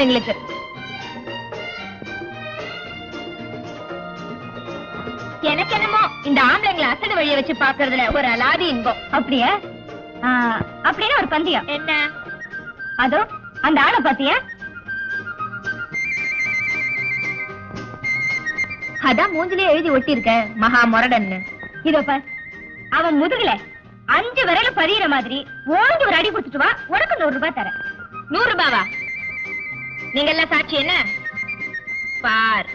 ஆம்பளைங்களுக்கு. எனக்கு என்னமோ இந்த ஆம்பளைங்களை அசடு வழிய வச்சு பாக்குறதுல ஒரு அலாதி இன்பம். அப்படியா? அப்படின்னா ஒரு பந்தயம் என்ன? அதோ அந்த ஆளை பாத்தியா? அதான் மூஞ்சிலே எழுதி ஒட்டி இருக்க மகா முரடன்னு. இதோ பார், அவன் முதுகுல 5 விரல பதிகிற மாதிரி ஓங்கி ஒரு அடி கொடுத்துட்டு வா, உனக்கு 100 ரூபாய் தரேன். 100 ரூபாவா? நீங்க எல்லாம் சாட்சி என்ன பார்.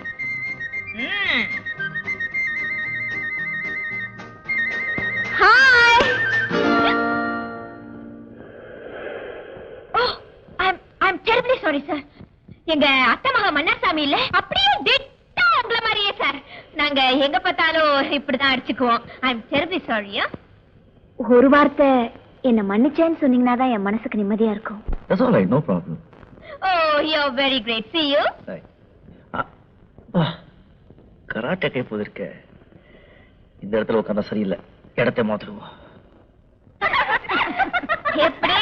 Hi. I'm terribly sorry sir. எங்க அத்தை மகா மன்னாசாமி இல்ல, அப்படியே டிட்டோ உங்கள மாதிரியே சார். நாங்க எங்க பார்த்தாலும் இப்படிதான் அடிச்சுக்குவோம். I'm terribly sorry. ஒரு வார்த்தை என்ன மன்னிச்சேன்னு சொன்னீங்கன்னா தான் என் மனசுக்கு நிம்மதியா இருக்கும். That's all right, no problem. Oh, you're very great. See you. Karate கை போதிருக்க. இந்த இடத்துல உட்கார்ந்தா சரியில்லை, இடத்தை மாத்திடுவோம். எப்படி?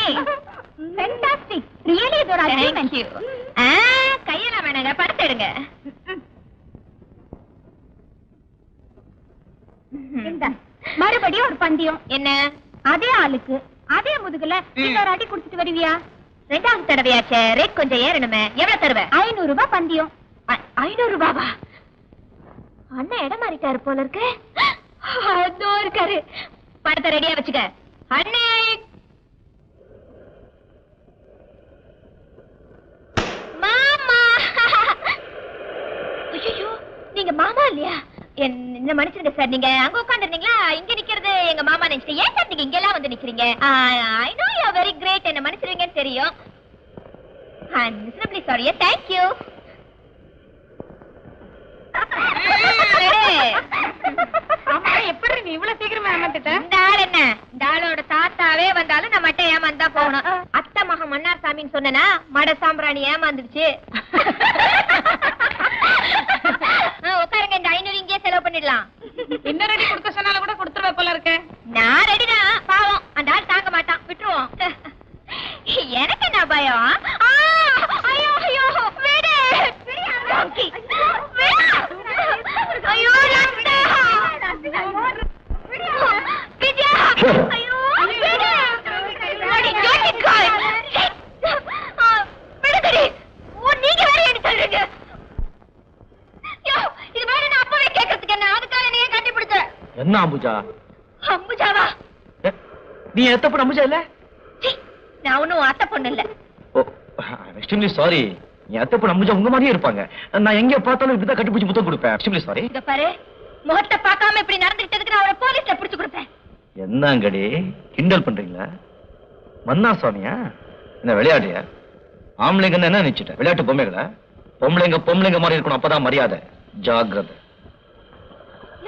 Fantastic. Really good argument. Thank you. கையெல்லாம் வேணாங்க, படுத்துடுங்க. மறுபடியும் ஒரு பந்தயம். என்ன? அதே ஆளுக்கு அதே முதுகுல இன்னொரு அடி குடுத்துட்டு வருவியா? 2வது தடவையாச்சே, ரேட் கொஞ்சம் ஏறணுமே. எவ்வளவு தருவ? 500 ரூபாய் பந்தயம். 500 ரூபாவா? அண்ணன் இடம் மாறிட்டாரு போல இருக்கு. அதோ இருக்காரு. படத்தை ரெடியா வச்சுக்க. அண்ணே மாமா. ஐயோ, நீங்க மாமா இல்லையா? என்ன மன்னிச்சிருங்க சார், நீங்க அங்க உட்கார்ந்துருந்தீங்களா? இங்க நிக்கிறது எங்க மாமா நினைச்சிட்டு ஏன் சார் நீங்க இங்க எல்லாம் வந்து நிக்கிறீங்க? I know you are very great. என்ன மன்னிச்சிருங்கன்னு தெரியும். I'm miserably sorry. Thank you. அம்மா, எப்படி நீ இவ்வளவு சீக்கிரமா ஏமாத்திட்ட? இந்த ஆள் என்ன, இந்த ஆளோட தாத்தாவே வந்தாலும் நான் மட்டும் ஏமாந்தா போகணும். அத்தை மகன் மன்னார் சாமின்னு சொன்னா மட சாம்பிராணி ஏமாந்துடுச்சு. உட்காருங்க, இந்த 500 இங்கே செலவு பண்ணிடலாம். என்ன ரெடி கொடுக்க சொன்னாலும் கூட கொடுத்துருவ போல இருக்கு. நான் ரெடிதான், பாவம் அந்த ஆள் தாங்க மாட்டான், விட்டுருவோம். எனக்கு என்ன பயம்? ஐயோ ஐயோ, விடு. ஐயோ நீங்க வேற என்ன சொல்றீங்க? இது வேற நான் அப்பவே கேட்கறதுக்கு என்ன, அதுக்காக நீங்க கட்டிப்பிடிச்ச என்ன அம்புஜா? அம்புஜாவா? நீ எத்த பொண்ணு அம்புஜா இல்ல? நான் ஒன்னும் அத்தை பொண்ணு இல்ல. Extremely sorry. நீ அத்தை பொண்ணு அம்புஜா உங்க மாதிரியே இருப்பாங்க. நான் எங்க பார்த்தாலும் இப்படிதான் கட்டிப்பிடிச்சு முத்தம் கொடுப்பேன். Extremely sorry. இத பாரு, முகத்தை பார்க்காம இப்படி நடந்துக்கிட்டதுக்கு நான் அவரை போலீஸ்ல பிடிச்சு கொடுப்பேன். என்னங்கடி கிண்டல் பண்றீங்களா? மன்னா சுவாமியா? என்ன விளையாடியா? ஆம்பளைங்க என்ன நினைச்சிட்ட? விளையாட்டு பொம்மைகளா? பொம்பளைங்க மாதிரி இருக்கணும், அப்பதான் மரியாதை. ஜாக்கிரதை.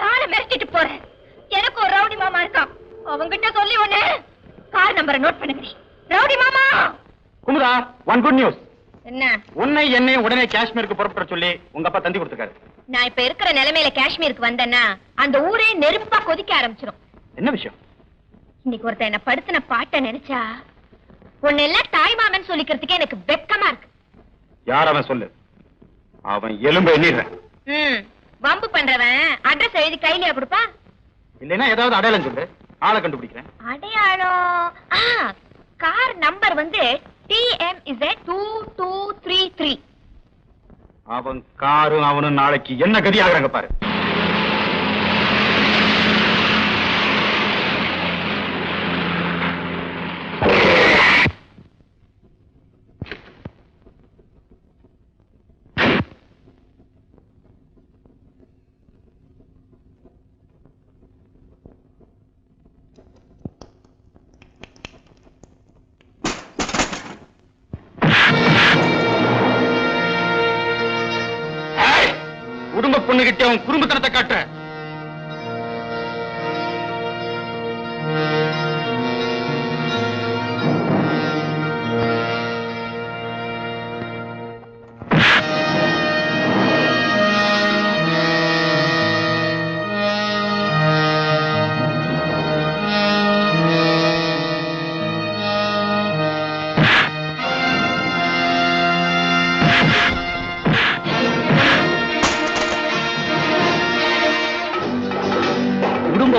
யாரை மிரட்டிட்டு போறேன்? எனக்கு ஒரு ரவுடி மாமா இருக்கான், அவங்கிட்ட சொல்லி ஒண்ணு. கார் நம்பரை நோட் பண்ணுங்க. ரவுடி மாமா. Kumudha, one good news. என்ன? உன்னை என்னை உடனே காஷ்மீருக்கு புறப்பட சொல்லி உங்க அப்பா தந்தி கொடுத்துருக்காரு. நான் இப்ப இருக்கிற நிலைமையில காஷ்மீருக்கு வந்தேன்னா அந்த ஊரே நெருப்பா கொதிக்க ஆரம்பிச்சிடும். என்ன விஷயம்? இன்னைக்கு ஒருத்தன் என்ன படுத்தின பாட்ட நினைச்சா உன்னை எல்லாம் தாய் மாமன் சொல்லிக்கிறதுக்கே எனக்கு வெக்கமா இருக்கு. யார் அவன் சொல்லு, அவன் எலும்பு எண்ணிடுறேன். வம்பு பண்றவன் அட்ரஸ் எழுதி கையில கொடுப்பா. இல்லைன்னா ஏதாவது அடையாளம் சொல்லு, ஆளை கண்டுபிடிக்கிறேன். அடையாளம்? கார் நம்பர் வந்து TMZ2233. அவன் காரும் அவனும் நாளைக்கு என்ன கதி ஆகுறாங்க பாரு. குடும்ப பொண்ணுகிட்ட அவன் குடும்பத்தனத்தை காட்டுற.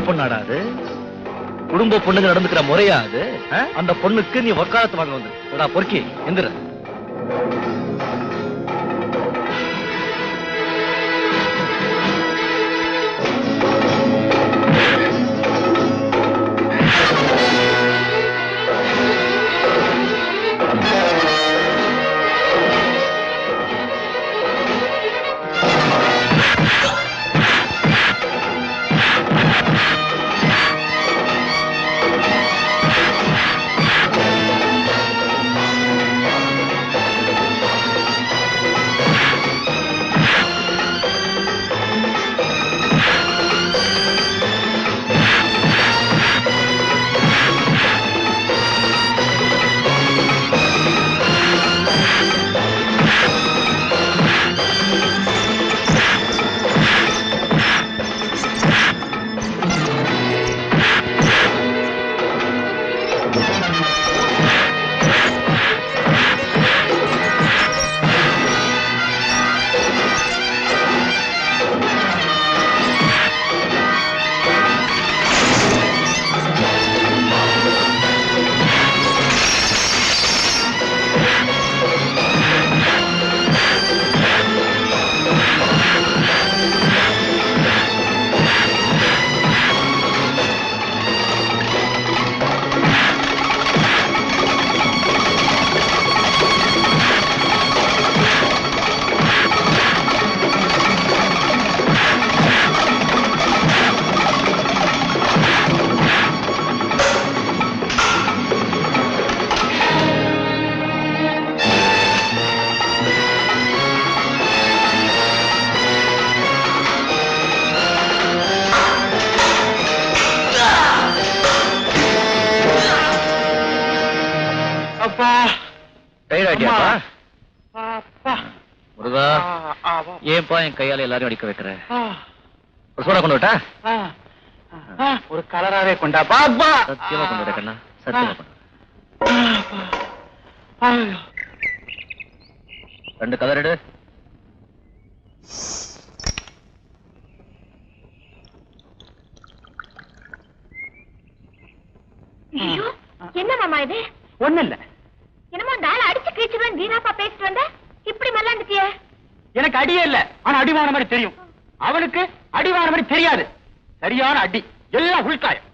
பொண்ணாடா அது? குடும்ப பொண்ணுங்க நடந்துக்கிற முறையா அது? அந்த பொண்ணுக்கு நீ வக்காலத்து வாங்க வந்து பொறுக்கி எந்திர. முருகா, ஏன்பா என் கையால எல்லாரும் அடிக்க வைக்கிற? ஒரு சோடா கொண்டு விட்டா? ஒரு கலராவே கொண்டா பாப்பா. சத்தியமா கொண்டு விட கண்ணா, சத்தியமா கொண்டு. 2 கலர் எடு. என்ன மாமா இது? ஒண்ணு இல்ல. என்னமா அந்த ஆளை அடிச்சு கிழிச்சுதான் வீணாப்பா பேசிட்டு வந்த? இப்படி மல்லாண்டுட்டிய? எனக்கு அடியே இல்ல, ஆனா அடிவான மாதிரி தெரியும். அவனுக்கு அடிவான மாதிரி தெரியாது. சரியான அடி, எல்லாம் உள்காயம்.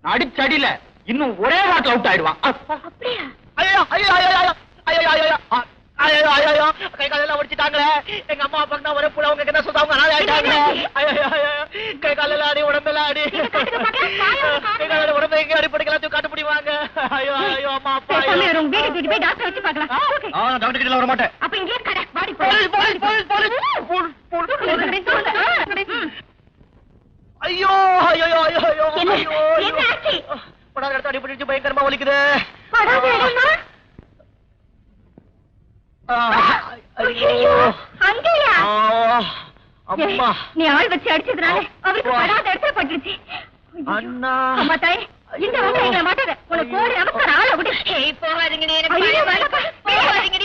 நான் அடிச்ச அடியில இன்னும் ஒரே வாட்டில் அவுட் ஆயிடுவான். அப்படியா? ஐயோ ஐயோ ஐயோ ஐயோ ஐயோ ஐயோ ஐயோ ஐயோ கை காலெல்லாம் ஒடிச்சிட்டாங்களே. எங்க அம்மா அப்பா தான் ஒரே புள்ள, அவங்க என்ன சொல்றாங்க? நாளை ஆயிட்டாங்க. ஐயோ ஐயோ கை காலெல்லாம் அடி, உடம்பெல்லாம் அடி. கை கால உடம்பு எங்க அடிப்படைக்கு எல்லாத்தையும் காட்டு முடிவாங்க. ஐயோ ஐயோ அம்மா அப்பா. வீடு தூக்கி போய் டாக்டர் வச்சு பார்க்கலாம். டாக்டர் கிட்ட வர மாட்டேன். அப்ப இங்கே கடை பாடி ஐயோ ஐயோ ஐயோ ஐயோ என்ன ஆச்சு? படாத இடத்த அடிபட்டு பயங்கரமா வலிக்குது. அம்மா, நீ ஆள் வச்சு அடிச்சதுனால அவருக்கு படாத இடத்துல பட்டுருச்சு. அண்ணா, அம்மா தாய், இந்த வந்து எங்களை மாட்டாத. உனக்கு கோடி நமஸ்காரம். ஆளை விடு. போகாதீங்க, போகாதீங்க.